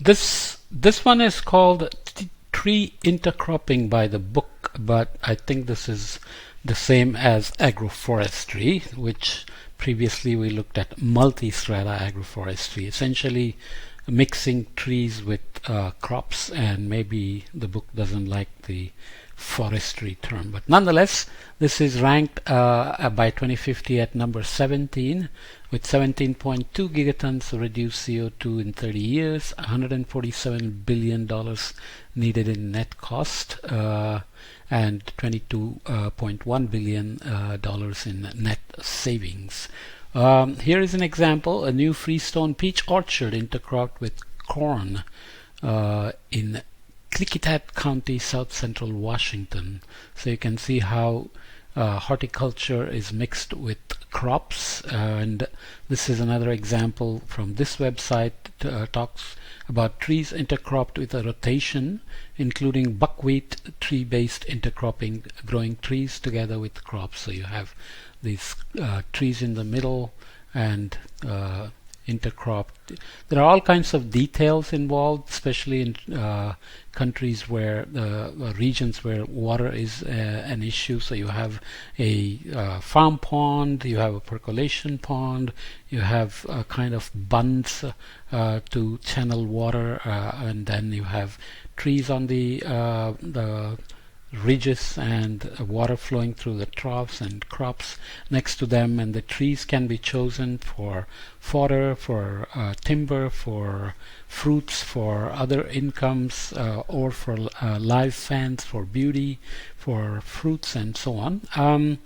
This one is called tree intercropping by the book, but I think this is the same as agroforestry, which previously we looked at multi-strata agroforestry, essentially mixing trees with crops, and maybe the book doesn't like the forestry term, but nonetheless this is ranked by 2050 at number 17 with 17.2 gigatons reduced CO2 in 30 years, $147 billion needed in net cost, and $22.1 billion in net savings. Here is an example: a new freestone peach orchard intercropped with corn in Klickitat County, South Central Washington. So you can see how horticulture is mixed with crops, and this is another example from this website. Talks about trees intercropped with a rotation, including buckwheat tree-based intercropping, growing trees together with crops. So you have these trees in the middle and intercropped. There are all kinds of details involved, especially in countries where regions where water is an issue. So you have a farm pond, you have a percolation pond, you have kind of bunds to channel water, and then you have trees on the ridges and water flowing through the troughs and crops next to them, and the trees can be chosen for fodder, for timber, for fruits, for other incomes, or for live fans, for beauty, for fruits, and so on.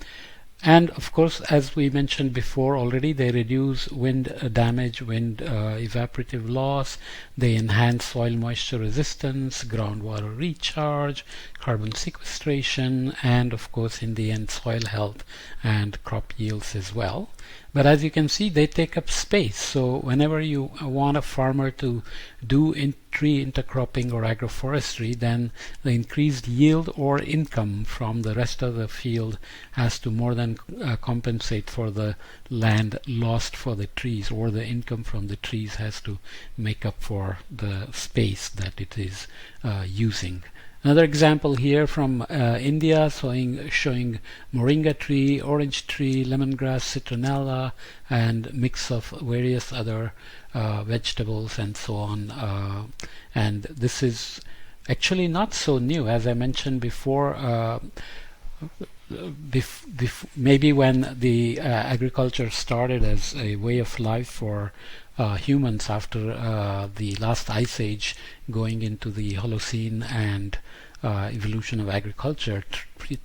And of course, as we mentioned before already, they reduce wind damage, wind evaporative loss, they enhance soil moisture resistance, groundwater recharge, carbon sequestration, and of course in the end soil health and crop yields as well. But as you can see, they take up space. So whenever you want a farmer to do tree intercropping or agroforestry, then the increased yield or income from the rest of the field has to more than compensate for the land lost for the trees, or the income from the trees has to make up for the space that it is using. Another example here from India showing moringa tree, orange tree, lemongrass, citronella, and mix of various other vegetables and so on. And this is actually not so new, as I mentioned before. Maybe when the agriculture started as a way of life for humans after the last ice age, going into the Holocene and evolution of agriculture,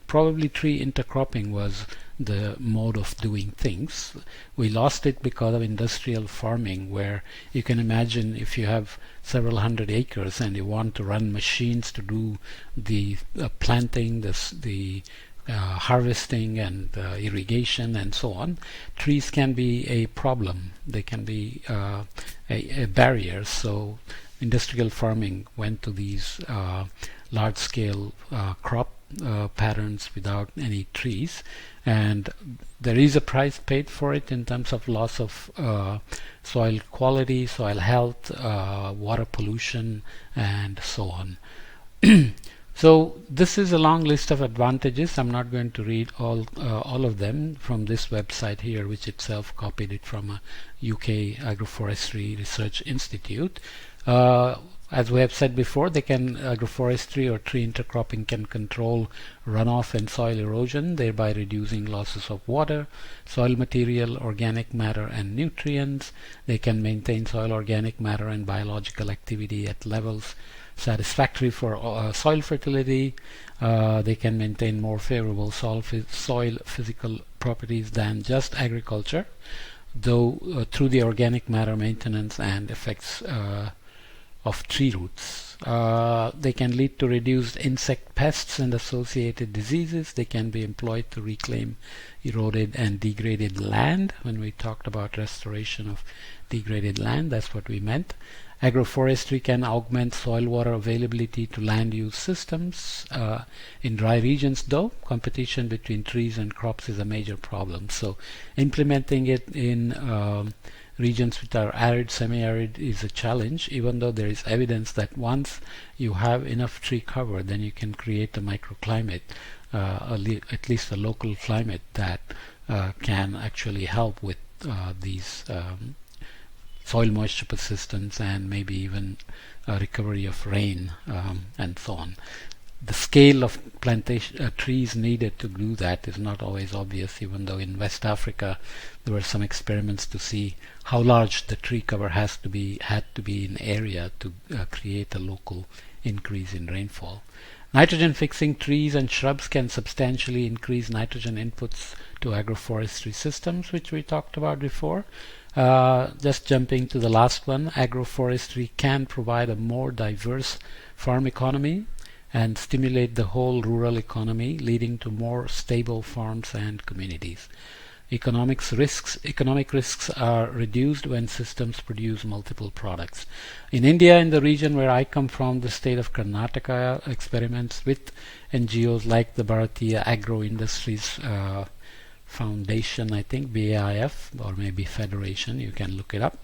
probably tree intercropping was the mode of doing things. We lost it because of industrial farming, where you can imagine if you have several hundred acres and you want to run machines to do the planting, the harvesting and irrigation and so on, trees can be a problem. They can be a barrier. So industrial farming went to these large-scale crop patterns without any trees, and there is a price paid for it in terms of loss of soil quality, soil health, water pollution, and so on. So this is a long list of advantages. I'm not going to read all of them from this website here, which itself copied it from a UK Agroforestry Research Institute. As we have said before, agroforestry or tree intercropping can control runoff and soil erosion, thereby reducing losses of water, soil material, organic matter, and nutrients. They can maintain soil organic matter and biological activity at levels satisfactory for soil fertility. They can maintain more favorable soil physical properties than just agriculture, though through the organic matter maintenance and effects of tree roots. They can lead to reduced insect pests and associated diseases. They can be employed to reclaim eroded and degraded land. When we talked about restoration of degraded land, that's what we meant. Agroforestry can augment soil water availability to land use systems. In dry regions, though, competition between trees and crops is a major problem. So implementing it in regions which are arid, semi-arid is a challenge, even though there is evidence that once you have enough tree cover, then you can create a microclimate, at least a local climate that can actually help with these soil moisture persistence and maybe even recovery of rain and so on. The scale of plantation trees needed to do that is not always obvious, even though in West Africa there were some experiments to see how large the tree cover had to be in area to create a local increase in rainfall. Nitrogen fixing trees and shrubs can substantially increase nitrogen inputs to agroforestry systems, which we talked about before. Just jumping to the last one, agroforestry can provide a more diverse farm economy and stimulate the whole rural economy, leading to more stable farms and communities. Economic risks are reduced when systems produce multiple products. In India, in the region where I come from, the state of Karnataka, experiments with NGOs like the Bharatiya Agro Industries Foundation, I think, BAIF, or maybe Federation, you can look it up,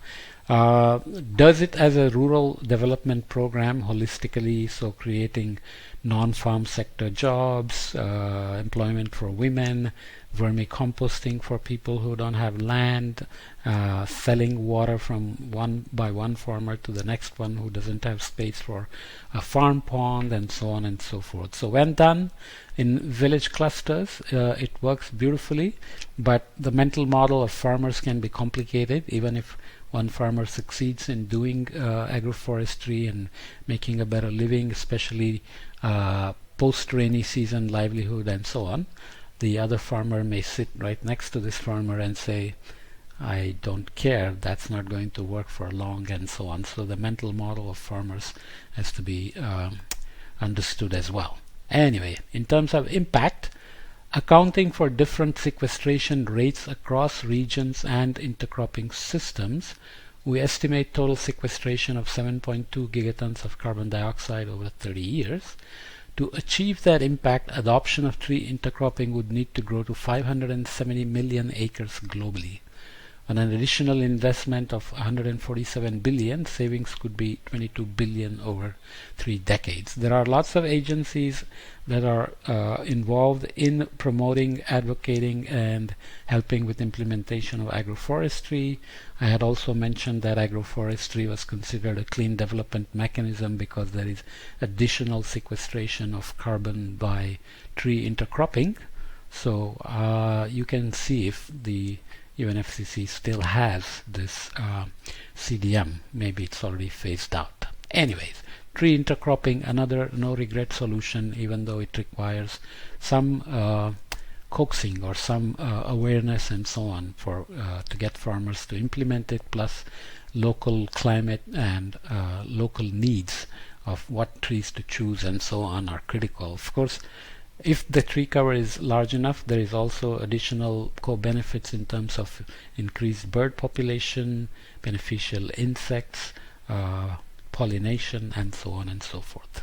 does it as a rural development program holistically, so creating non-farm sector jobs, employment for women, vermicomposting for people who don't have land, selling water from one farmer to the next one who doesn't have space for a farm pond, and so on and so forth. So when done in village clusters, it works beautifully, but the mental model of farmers can be complicated. Even if one farmer succeeds in doing agroforestry and making a better living, especially post-rainy season livelihood and so on, the other farmer may sit right next to this farmer and say, I don't care, that's not going to work for long, and so on. So the mental model of farmers has to be understood as well. Anyway, in terms of impact, accounting for different sequestration rates across regions and intercropping systems, we estimate total sequestration of 7.2 gigatons of carbon dioxide over 30 years. To achieve that impact, adoption of tree intercropping would need to grow to 570 million acres globally. On an additional investment of 147 billion, savings could be 22 billion over 3 decades. There are lots of agencies that are involved in promoting, advocating, and helping with implementation of agroforestry. I had also mentioned that agroforestry was considered a clean development mechanism because there is additional sequestration of carbon by tree intercropping. So you can see if the UNFCCC still has this CDM. Maybe it's already phased out. Anyways, tree intercropping, another no-regret solution, even though it requires some coaxing or some awareness and so on for to get farmers to implement it, plus local climate and local needs of what trees to choose and so on are critical. Of course, if the tree cover is large enough, there is also additional co-benefits in terms of increased bird population, beneficial insects, pollination, and so on and so forth.